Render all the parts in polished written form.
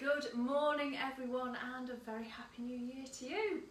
Good morning everyone and a very happy new year to you.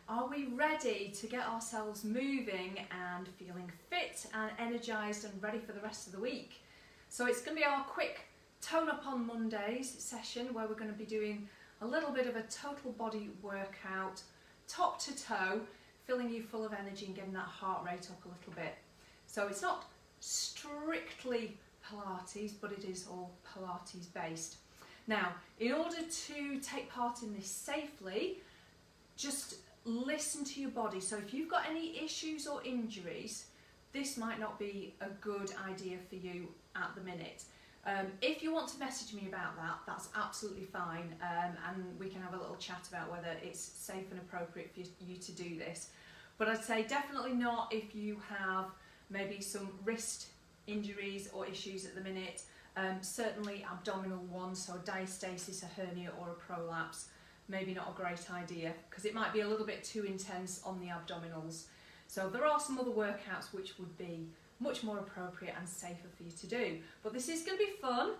Are we ready to get ourselves moving and feeling fit and energised and ready for the rest of the week? So it's going to be our quick Tone Up on Mondays session where we're going to be doing a little bit of a total body workout, top to toe, filling you full of energy and getting that heart rate up a little bit. So it's not strictly Pilates, but it is all Pilates based. Now, in order to take part in this safely, just listen to your body. So if you've got any issues or injuries, this might not be a good idea for you at the minute. If you want to message me about that, that's absolutely fine, and we can have a little chat about whether it's safe and appropriate for you to do this. But I'd say definitely not if you have maybe some wrist injuries or issues at the minute. Certainly abdominal ones, so a diastasis, a hernia or a prolapse, maybe not a great idea because it might be a little bit too intense on the abdominals. So there are some other workouts which would be much more appropriate and safer for you to do. But this is going to be fun.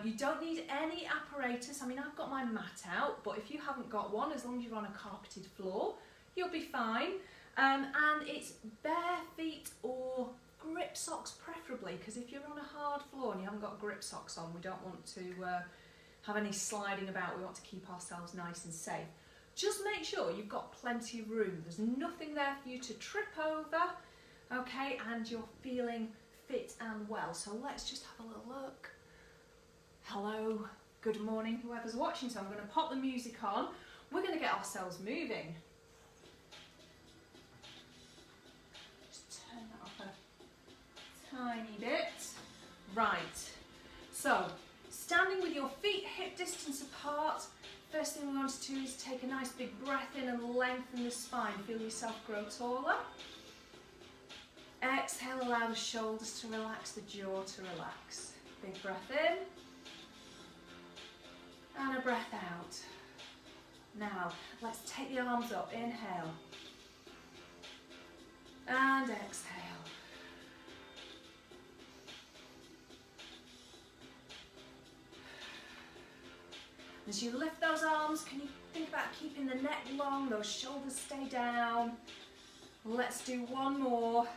You don't need any apparatus. I mean, I've got my mat out, but if you haven't got one, as long as you're on a carpeted floor, you'll be fine. And it's bare feet or grip socks preferably, because if you're on a hard floor and you haven't got grip socks on, we don't want to have any sliding about. We want to keep ourselves nice and safe. Just make sure you've got plenty of room. There's nothing there for you to trip over, okay, and you're feeling fit and well. So let's just have a little look. Hello, good morning, whoever's watching. So I'm going to pop the music on. We're going to get ourselves moving. Tiny bit. Right, so standing with your feet hip distance apart, first thing we want to do is take a nice big breath in and lengthen the spine. Feel yourself grow taller. Exhale, allow the shoulders to relax, the jaw to relax. Big breath in and a breath out. Now let's take the arms up. Inhale and exhale. As you lift those arms, can you think about keeping the neck long, those shoulders stay down. Let's do one more.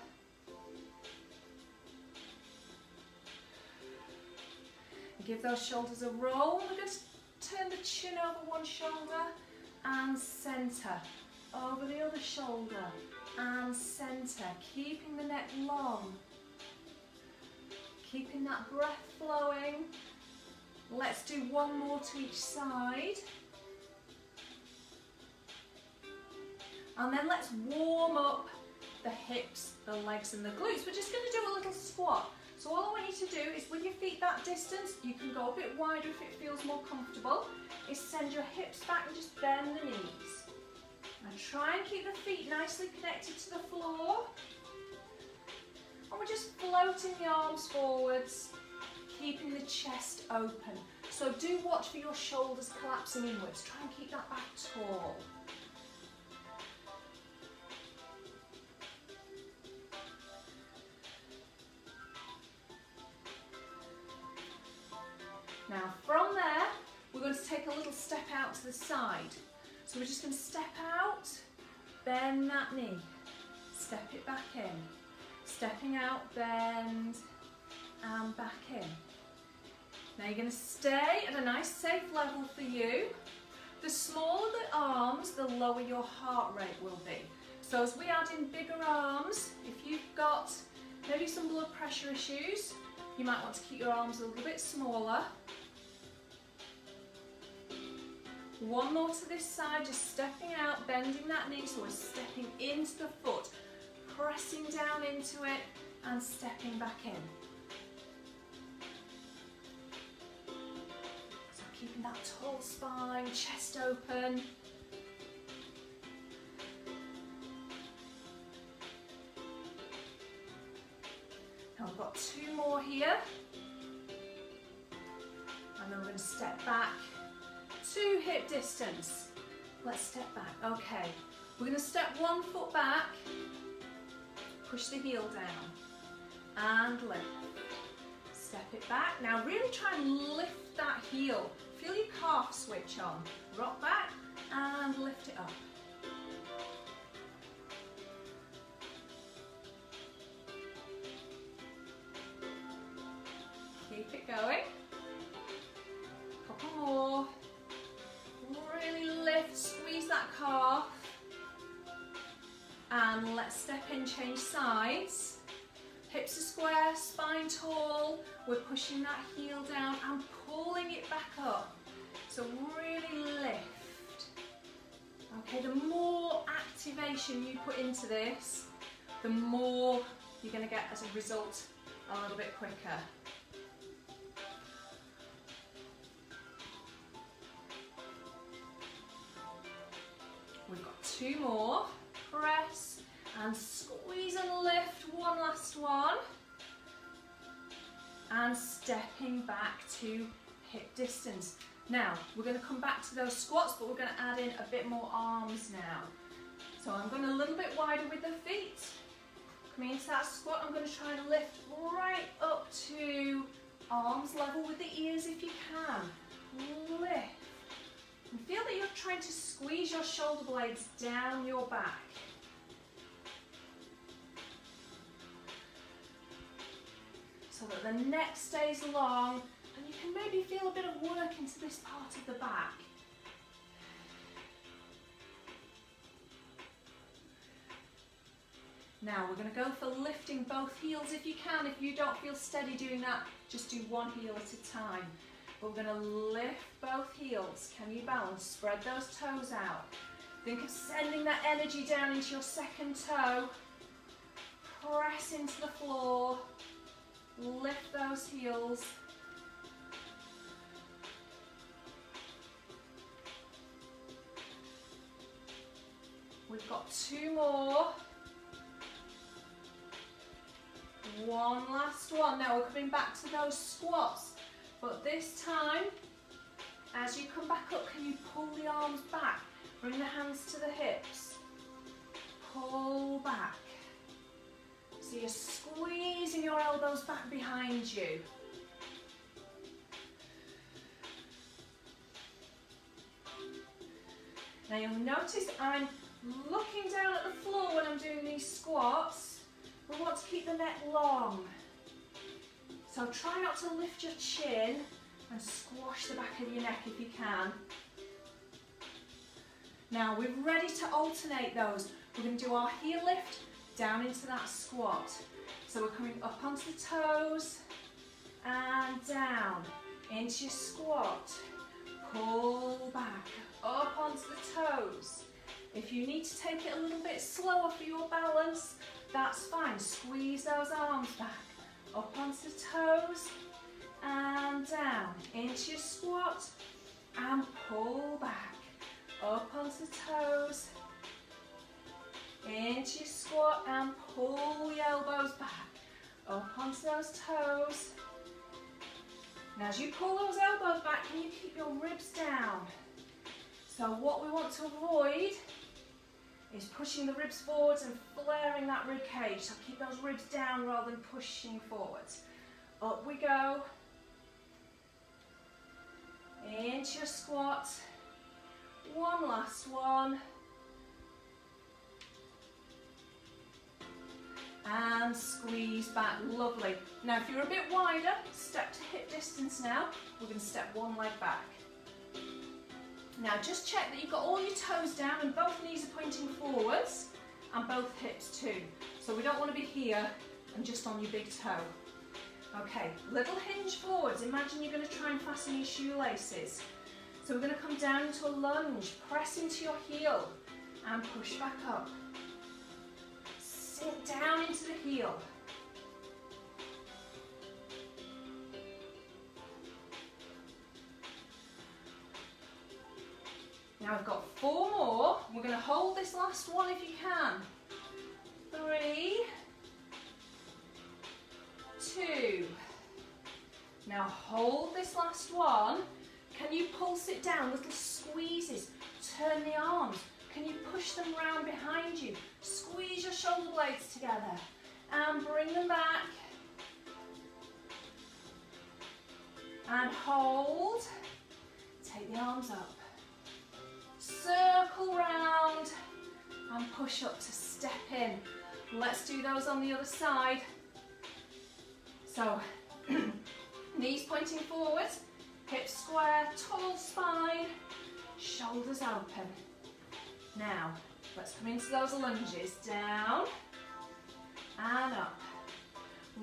Give those shoulders a roll. We're going to turn the chin over one shoulder and centre. Over the other shoulder and centre. Keeping the neck long. Keeping that breath flowing. Let's do one more to each side. And then let's warm up the hips, the legs and the glutes. We're just going to do a little squat. So all I want you to do is with your feet that distance, you can go a bit wider if it feels more comfortable, is send your hips back and just bend the knees. And try and keep the feet nicely connected to the floor. And we're just floating the arms forwards, keeping the chest open. So do watch for your shoulders collapsing inwards. Try and keep that back tall. Now from there, we're going to take a little step out to the side. So we're just going to step out, bend that knee, step it back in. Stepping out, bend, and back in. Now you're going to stay at a nice safe level for you. The smaller the arms, the lower your heart rate will be. So as we add in bigger arms, if you've got maybe some blood pressure issues, you might want to keep your arms a little bit smaller. One more to this side, just stepping out, bending that knee, so we're stepping into the foot, pressing down into it and stepping back in. Keeping that tall spine, chest open. Now we've got two more here. And then we're going to step back to hip distance. Let's step back. Okay, we're going to step one foot back, push the heel down, and lift. Step it back. Now really try and lift that heel. Feel your calves switch on. Rock back and lift it up. Keep it going. Couple more. Really lift, squeeze that calf. And let's step in, change sides. Hips are square, spine tall. We're pushing that heel down and pulling it back up. So really lift. Okay, the more activation you put into this, the more you're going to get as a result a little bit quicker. We've got 2 more. Press and squeeze and lift. One last one. And stepping back to hip distance. Now, we're going to come back to those squats, but we're going to add in a bit more arms now. So I'm going a little bit wider with the feet. Coming into that squat, I'm going to try and lift right up to arms level with the ears if you can. Lift. And feel that you're trying to squeeze your shoulder blades down your back. So that the neck stays long, and you can maybe feel a bit of work into this part of the back. Now we're going to go for lifting both heels if you can. If you don't feel steady doing that, just do one heel at a time. But we're going to lift both heels. Can you balance? Spread those toes out. Think of sending that energy down into your second toe. Press into the floor. Lift those heels. We've got 2 more. One last one. Now we're coming back to those squats. But this time, as you come back up, can you pull the arms back? Bring the hands to the hips. Pull back. So you're squeezing your elbows back behind you. Now you'll notice I'm looking down at the floor when I'm doing these squats. We want to keep the neck long. So try not to lift your chin and squash the back of your neck if you can. Now we're ready to alternate those. We're going to do our heel lift down into that squat. So we're coming up onto the toes and down into your squat. Pull back up onto the toes. If you need to take it a little bit slower for your balance, that's fine. Squeeze those arms back. Up onto the toes and down into your squat and pull back. Up onto the toes, into your squat and pull your elbows back. Up onto those toes. Now as you pull those elbows back, can you keep your ribs down? So what we want to avoid is pushing the ribs forwards and flaring that rib cage. So keep those ribs down rather than pushing forwards. Up we go. Into your squat. One last one. And squeeze back. Lovely. Now if you're a bit wider, step to hip distance now. We're going to step one leg back. Now just check that you've got all your toes down and both knees are pointing forwards and both hips too. So we don't want to be here and just on your big toe. Okay, little hinge forwards. Imagine you're going to try and fasten your shoelaces. So we're going to come down into a lunge, press into your heel and push back up. Sink down into the heel. Now I've got 4 more. We're going to hold this last one if you can. 3, 2. Now hold this last one. Can you pulse it down? Little squeezes. Turn the arms. Can you push them round behind you? Squeeze your shoulder blades together and bring them back. And hold. Take the arms up. push up to step in. Let's do those on the other side. So, knees pointing forward, hips square, tall spine, shoulders open. Now, let's come into those lunges. Down and up.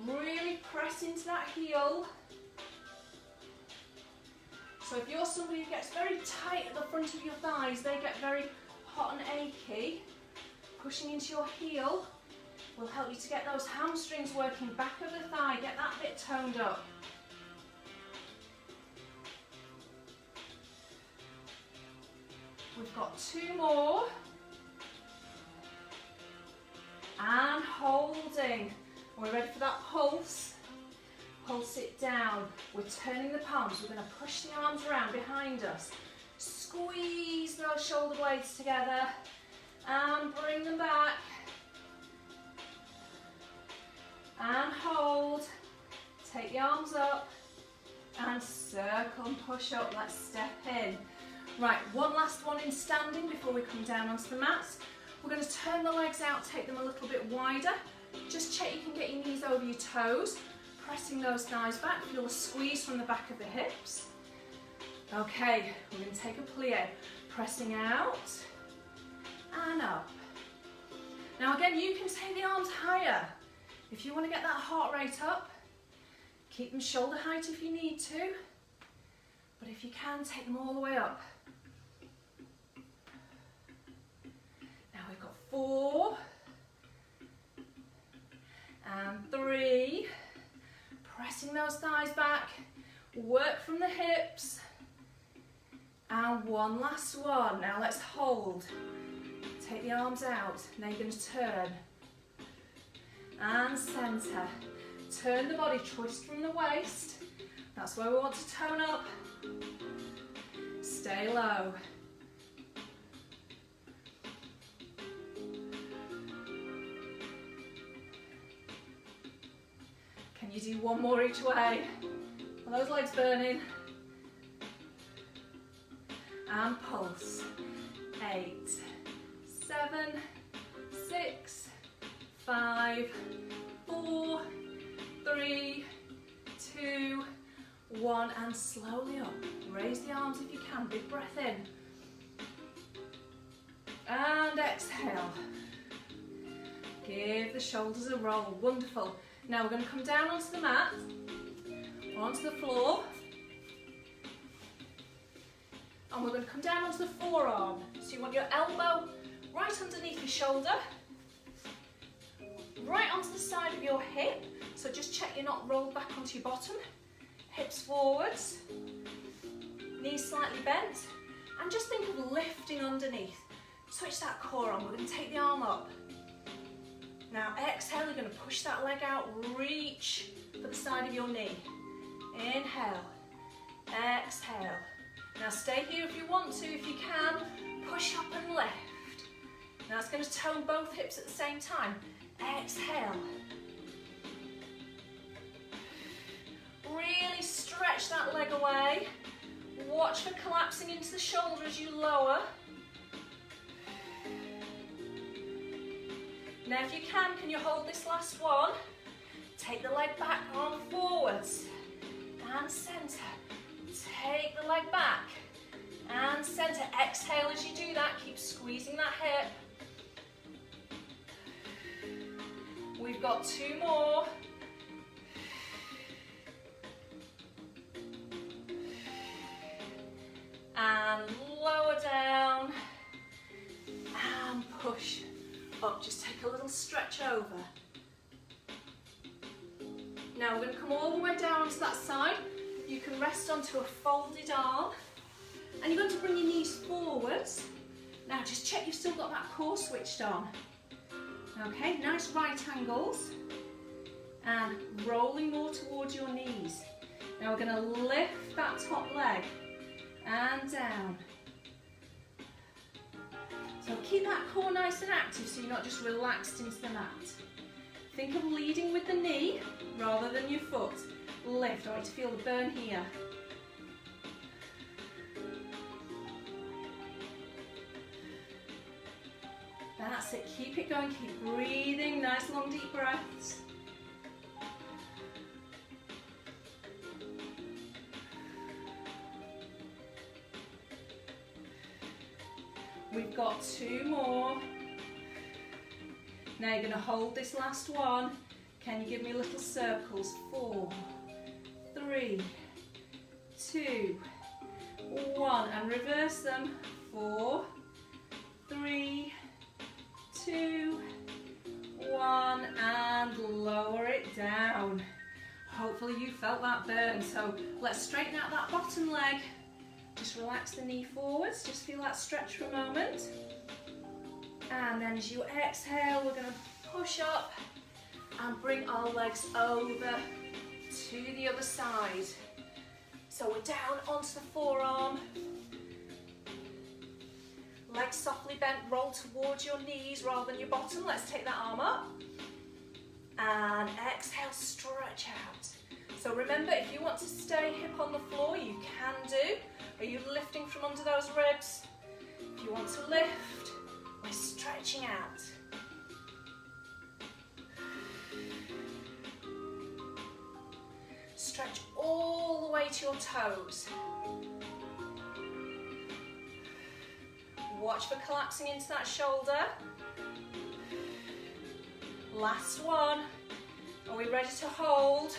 Really press into that heel. So if you're somebody who gets very tight at the front of your thighs, they get very hot and achy, pushing into your heel will help you to get those hamstrings working, back of the thigh, get that bit toned up. We've got 2 more. And holding. We're ready for that pulse. Pulse it down. We're turning the palms. We're going to push the arms around behind us. Squeeze those shoulder blades together and bring them back. And hold. Take the arms up and circle and push up. Let's step in. Right, one last one in standing before we come down onto the mats. We're going to turn the legs out, take them a little bit wider. Just check you can get your knees over your toes. Pressing those thighs back, feel a squeeze from the back of the hips. Okay, we're going to take a plie. Pressing out and up. Now again, you can take the arms higher. If you want to get that heart rate up, keep them shoulder height if you need to. But if you can, take them all the way up. Now we've got 4 and 3. Pressing those thighs back, work from the hips, and one last one. Now let's hold. Take the arms out. Now you're going to turn and centre. Turn the body, twist from the waist. That's where we want to tone up. Stay low. Can you do one more each way? Are those legs burning? And pulse. 8, 7, 6, 5, 4, 3, 2, 1, and slowly up. Raise the arms if you can, big breath in. And exhale. Give the shoulders a roll, wonderful. Now we're going to come down onto the mat, onto the floor, and we're going to come down onto the forearm. So you want your elbow right underneath your shoulder, right onto the side of your hip, so just check you're not rolled back onto your bottom, hips forwards, knees slightly bent, and just think of lifting underneath. Switch that core on, we're going to take the arm up. Now exhale, you're going to push that leg out, reach for the side of your knee. Inhale, exhale. Now stay here if you want to, if you can, push up and lift. Now it's going to tone both hips at the same time. Exhale. Really stretch that leg away. Watch for collapsing into the shoulder as you lower. Now if you can you hold this last one? Take the leg back, arm forwards, and centre. Take the leg back, and centre. Exhale as you do that, keep squeezing that hip. We've got 2 more. And lower down, and push up. Just take a little stretch over. Now we're going to come all the way down to that side. You can rest onto a folded arm, and you're going to bring your knees forwards. Now just check you've still got that core switched on. Okay, nice right angles, and rolling more towards your knees. Now we're going to lift that top leg and down. So keep that core nice and active so you're not just relaxed into the mat. Think of leading with the knee rather than your foot. Lift. I want you to feel the burn here. That's it, keep it going, keep breathing, nice long deep breaths. We've got 2 more. Now you're going to hold this last one. Can you give me little circles? 4, 3, 2, 1, and reverse them. 4, 3, 2, 1, and lower it down. Hopefully you felt that burn. So let's straighten out that bottom leg. Just relax the knee forwards, just feel that stretch for a moment. And then as you exhale, we're going to push up and bring our legs over to the other side. So we're down onto the forearm. Legs softly bent, roll towards your knees rather than your bottom. Let's take that arm up. And exhale, stretch out. So remember, if you want to stay hip on the floor, you can do. Are you lifting from under those ribs? If you want to lift, we're stretching out. Stretch all the way to your toes. Watch for collapsing into that shoulder. Last one. Are we ready to hold?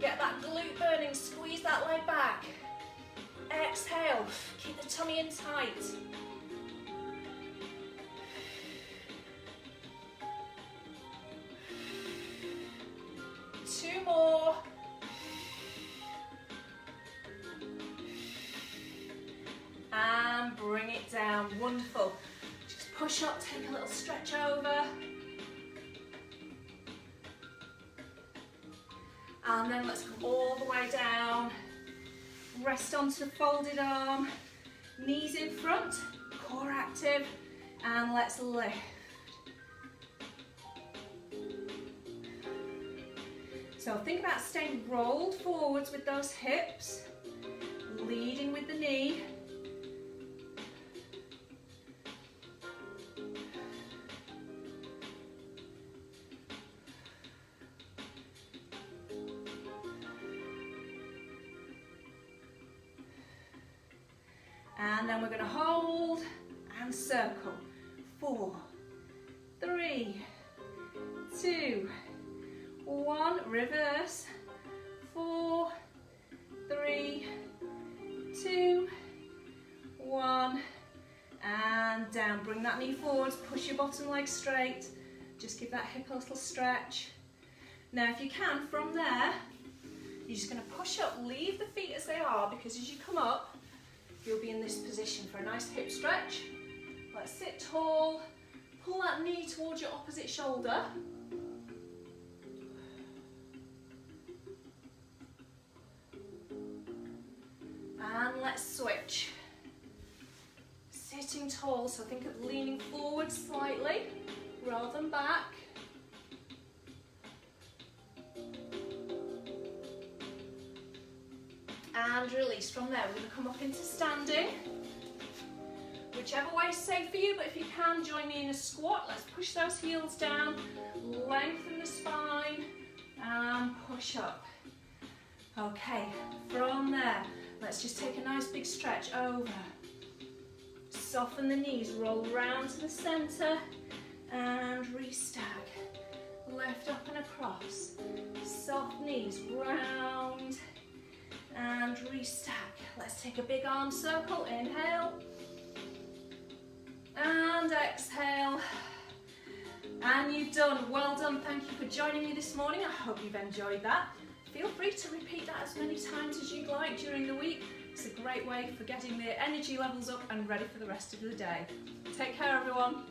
Get that glute burning, squeeze that leg back. Exhale, keep the tummy in tight. Two more. And bring it down, wonderful. Just push up, take a little stretch over. And then let's come all the way down. Rest onto the folded arm, knees in front, core active, and let's lift. So think about staying rolled forwards with those hips, leading with the knee. And then we're going to hold and circle. 4, 3, 2, 1. Reverse. 4, 3, 2, 1. And down. Bring that knee forwards. Push your bottom leg straight. Just give that hip a little stretch. Now if you can, from there, you're just going to push up. Leave the feet as they are, because as you come up, you'll be in this position for a nice hip stretch. Let's sit tall, pull that knee towards your opposite shoulder. And let's switch. Sitting tall, so think of leaning forward slightly rather than back. And release. From there, we're going to come up into standing. Whichever way is safe for you, but if you can, join me in a squat. Let's push those heels down, lengthen the spine, and push up. Okay, from there, let's just take a nice big stretch over. Soften the knees, roll round to the centre, and restack. Lift up and across. Soft knees, round, and restack. Let's take a big arm circle. Inhale and exhale, and you've done. Well done. Thank you for joining me this morning. I hope you've enjoyed that. Feel free to repeat that as many times as you'd like during the week. It's a great way for getting the energy levels up and ready for the rest of the day. Take care, everyone.